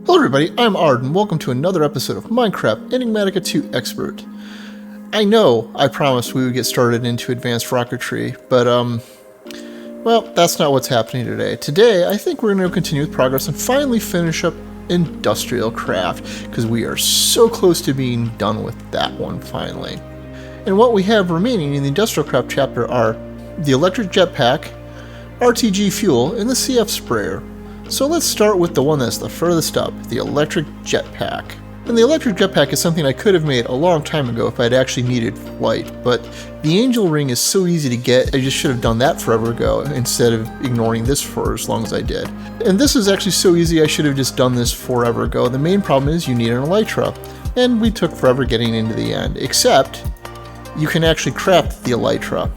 Hello everybody, I'm Ard, and welcome to another episode of Minecraft Enigmatica 2 Expert. I know I promised we would get started into advanced rocketry, but well, that's not what's happening today. Today, I think we're going to continue with progress and finally finish up Industrialcraft, because we are so close to being done with that one finally. And what we have remaining in the Industrialcraft chapter are the electric jetpack, RTG fuel, and the CF sprayer. So let's start with the one that's the furthest up, the electric jetpack. And the electric jetpack is something I could have made a long time ago if I'd actually needed flight, but the angel ring is so easy to get, I just should have done that forever ago instead of ignoring this for as long as I did. And this is actually so easy I should have just done this forever ago. The main problem is you need an elytra, and we took forever getting into the end, except you can actually craft the elytra.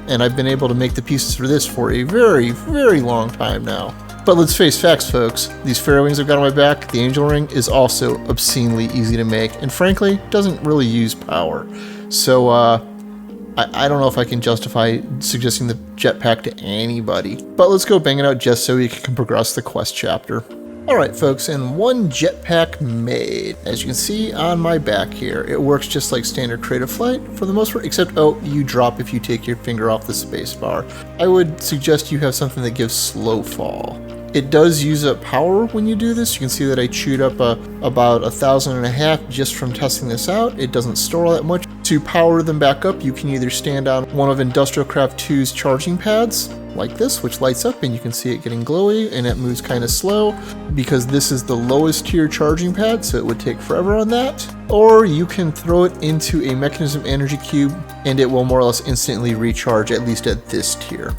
And I've been able to make the pieces for this for a very, very long time now. But let's face facts, folks. These fairy wings I've got on my back, the angel ring, is also obscenely easy to make, and frankly, doesn't really use power. So, I don't know if I can justify suggesting the jetpack to anybody. But let's go bang it out just so we can progress the quest chapter. Alright folks, and one jetpack made. As you can see on my back here, it works just like standard creative flight for the most part, except, you drop if you take your finger off the spacebar. I would suggest you have something that gives slow fall. It does use up power when you do this. You can see that I chewed up about 1,500 just from testing this out. It doesn't store all that much. To power them back up, you can either stand on one of Industrialcraft 2's charging pads, like this, which lights up and you can see it getting glowy, and it moves kind of slow because this is the lowest tier charging pad, so it would take forever on that. Or you can throw it into a mechanism energy cube and it will more or less instantly recharge, at least at this tier.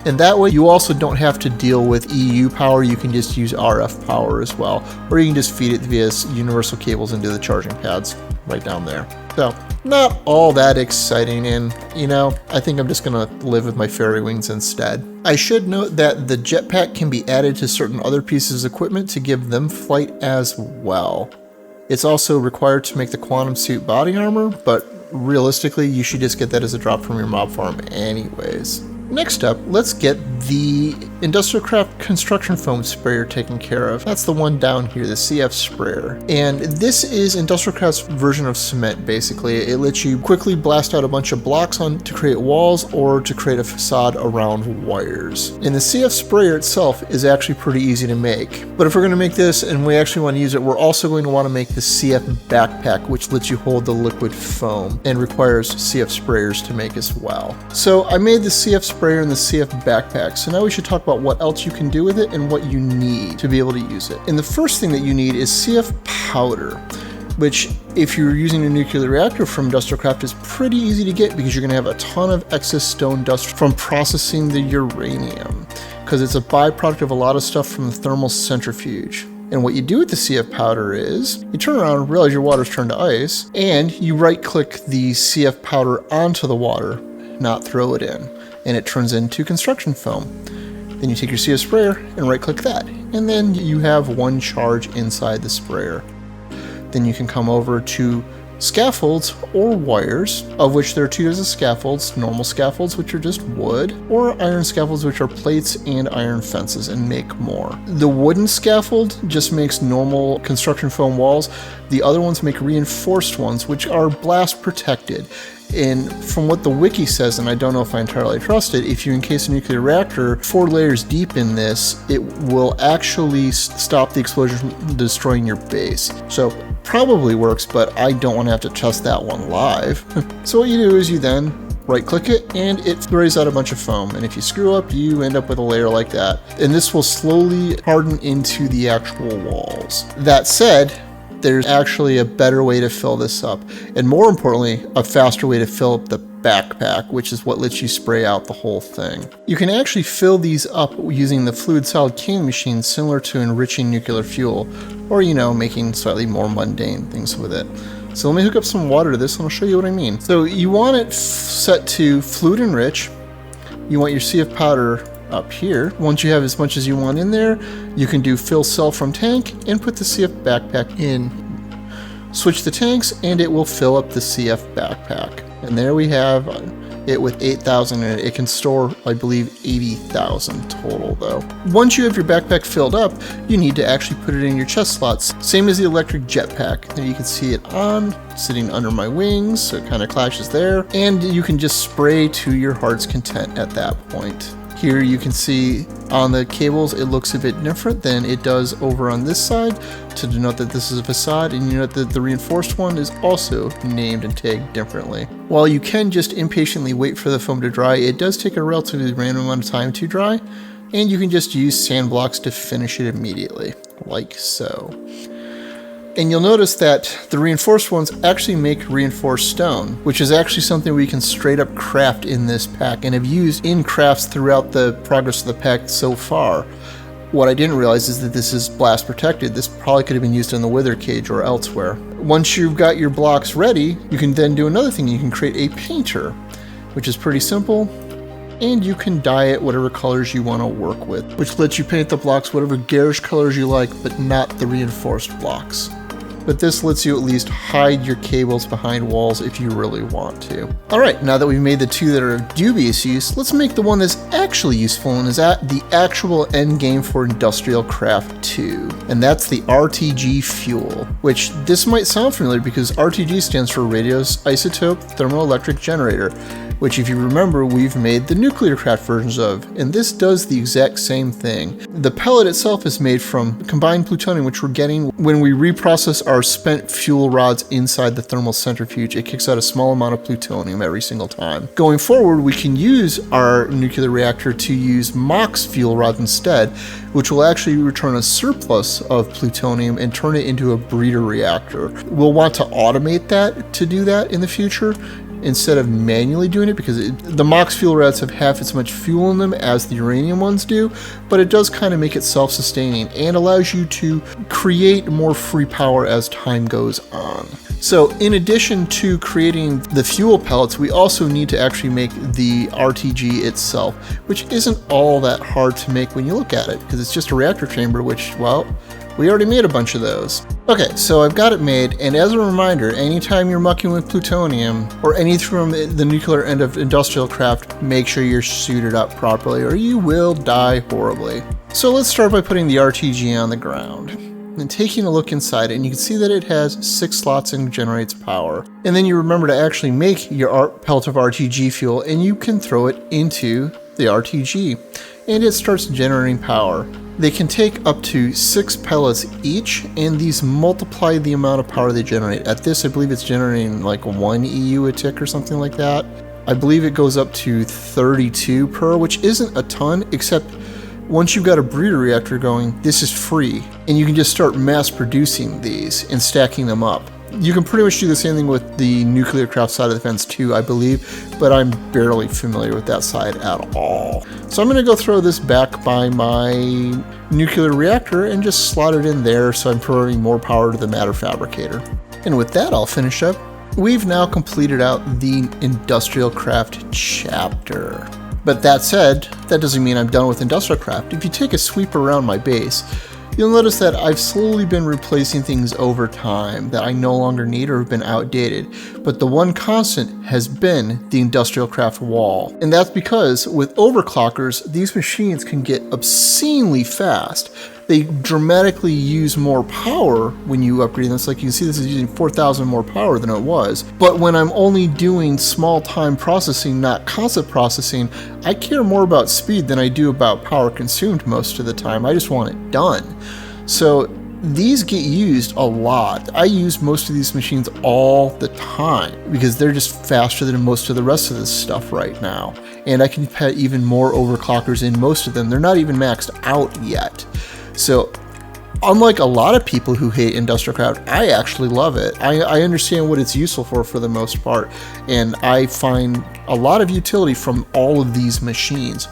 And that way you also don't have to deal with EU power, you can just use RF power as well. Or you can just feed it via universal cables into the charging pads right down there. So, not all that exciting, and I think I'm just gonna live with my fairy wings instead. I should note that the jetpack can be added to certain other pieces of equipment to give them flight as well. It's also required to make the quantum suit body armor, but realistically you should just get that as a drop from your mob farm anyways. Next up, let's get the Industrialcraft construction foam sprayer taken care of. That's the one down here, the CF sprayer. And this is Industrialcraft's version of cement, basically. It lets you quickly blast out a bunch of blocks to create walls or to create a facade around wires. And the CF sprayer itself is actually pretty easy to make. But if we're going to make this and we actually want to use it, we're also going to want to make the CF backpack, which lets you hold the liquid foam and requires CF sprayers to make as well. So I made the CF sprayer and the CF backpack. So now we should talk about what else you can do with it and what you need to be able to use it. And the first thing that you need is CF powder, which if you're using a nuclear reactor from Industrialcraft is pretty easy to get because you're going to have a ton of excess stone dust from processing the uranium, because it's a byproduct of a lot of stuff from the thermal centrifuge. And what you do with the CF powder is you turn around, realize your water's turned to ice, and you right click the CF powder onto the water, not throw it in, and it turns into construction foam. Then you take your CF sprayer and right click that, and then you have one charge inside the sprayer. Then you can come over to scaffolds or wires, of which there are two types of scaffolds: normal scaffolds, which are just wood, or iron scaffolds, which are plates and iron fences, and make more. The wooden scaffold just makes normal construction foam walls. The other ones make reinforced ones, which are blast protected. And from what the wiki says, and I don't know if I entirely trust it, if you encase a nuclear reactor 4 layers deep in this, it will actually stop the explosion from destroying your base. So probably works, but I don't want to have to test that one live. So what you do is you then right click it and it sprays out a bunch of foam, and if you screw up you end up with a layer like that, and this will slowly harden into the actual walls. That said, there's actually a better way to fill this up, and more importantly, a faster way to fill up the backpack, which is what lets you spray out the whole thing. You can actually fill these up using the fluid solid canning machine, similar to enriching nuclear fuel, or making slightly more mundane things with it. So let me hook up some water to this and I'll show you what I mean. So you want it set to fluid enrich. You want your CF powder up here. Once you have as much as you want in there, you can do fill cell from tank and put the CF backpack in. Switch the tanks and it will fill up the CF backpack. And there we have it with 8,000 in it. It can store, I believe, 80,000 total though. Once you have your backpack filled up, you need to actually put it in your chest slots. Same as the electric jetpack. There you can see it on, sitting under my wings, so it kind of clashes there. And you can just spray to your heart's content at that point. Here you can see on the cables it looks a bit different than it does over on this side to denote that this is a facade, and you note that the reinforced one is also named and tagged differently. While you can just impatiently wait for the foam to dry, it does take a relatively random amount of time to dry, and you can just use sand blocks to finish it immediately, like so. And you'll notice that the reinforced ones actually make reinforced stone, which is actually something we can straight up craft in this pack and have used in crafts throughout the progress of the pack so far. What I didn't realize is that this is blast protected. This probably could have been used in the wither cage or elsewhere. Once you've got your blocks ready, you can then do another thing. You can create a painter, which is pretty simple. And you can dye it whatever colors you want to work with, which lets you paint the blocks whatever garish colors you like, but not the reinforced blocks. But this lets you at least hide your cables behind walls if you really want to. Alright, now that we've made the two that are of dubious use, let's make the one that's actually useful and is at the actual end game for Industrialcraft 2. And that's the RTG fuel, which this might sound familiar because RTG stands for Radioisotope Thermoelectric Generator, which if you remember we've made the Nuclearcraft versions of, and this does the exact same thing. The pellet itself is made from combined plutonium, which we're getting when we reprocess our spent fuel rods inside the thermal centrifuge. It kicks out a small amount of plutonium every single time. Going forward, we can use our nuclear reactor to use MOX fuel rods instead, which will actually return a surplus of plutonium and turn it into a breeder reactor. We'll want to automate that to do that in the future, instead of manually doing it, because the MOX fuel rods have half as much fuel in them as the uranium ones do, but it does kind of make it self-sustaining and allows you to create more free power as time goes on. So in addition to creating the fuel pellets, we also need to actually make the RTG itself, which isn't all that hard to make when you look at it, because it's just a reactor chamber, which, well, we already made a bunch of those. Okay, so I've got it made, and as a reminder, anytime you're mucking with plutonium, or anything from the nuclear end of Industrialcraft, make sure you're suited up properly, or you will die horribly. So let's start by putting the RTG on the ground, and taking a look inside it, and you can see that it has 6 slots and generates power. And then you remember to actually make your pellet of RTG fuel, and you can throw it into the RTG, and it starts generating power. They can take up to 6 pellets each, and these multiply the amount of power they generate. At this, I believe it's generating like 1 EU a tick or something like that. I believe it goes up to 32 per, which isn't a ton, except once you've got a breeder reactor going, this is free, and you can just start mass producing these and stacking them up. You can pretty much do the same thing with the Nuclearcraft side of the fence too, I believe, but I'm barely familiar with that side at all. So I'm going to go throw this back by my nuclear reactor and just slot it in there so I'm providing more power to the matter fabricator. And with that, I'll finish up. We've now completed out the Industrialcraft chapter. But that said, that doesn't mean I'm done with Industrialcraft. If you take a sweep around my base, you'll notice that I've slowly been replacing things over time that I no longer need or have been outdated, but the one constant has been the Industrialcraft wall. And that's because with overclockers, these machines can get obscenely fast. They dramatically use more power when you upgrade this. Like you can see, this is using 4,000 more power than it was. But when I'm only doing small time processing, not constant processing, I care more about speed than I do about power consumed most of the time. I just want it done. So these get used a lot. I use most of these machines all the time because they're just faster than most of the rest of this stuff right now. And I can put even more overclockers in most of them. They're not even maxed out yet. So unlike a lot of people who hate Industrialcraft, I actually love it. I understand what it's useful for the most part, and I find a lot of utility from all of these machines,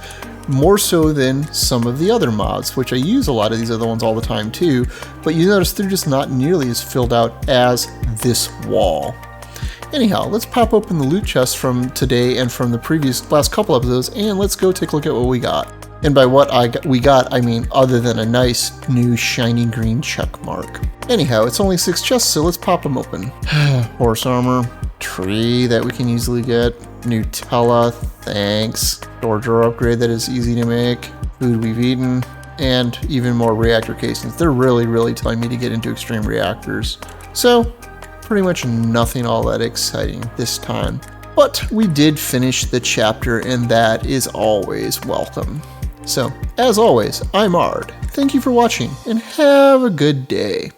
more so than some of the other mods, which I use a lot of these other ones all the time too, but you notice they're just not nearly as filled out as this wall. Anyhow, let's pop open the loot chest from today and from the last couple episodes, and let's go take a look at what we got. And by what we got, I mean other than a nice new shiny green check mark. Anyhow, it's only 6 chests, so let's pop them open. Horse armor, tree that we can easily get, Nutella, thanks. Door drawer upgrade that is easy to make. Food we've eaten. And even more reactor casings. They're really telling me to get into extreme reactors. So, pretty much nothing all that exciting this time. But we did finish the chapter, and that is always welcome. So, as always, I'm Ard. Thank you for watching, and have a good day.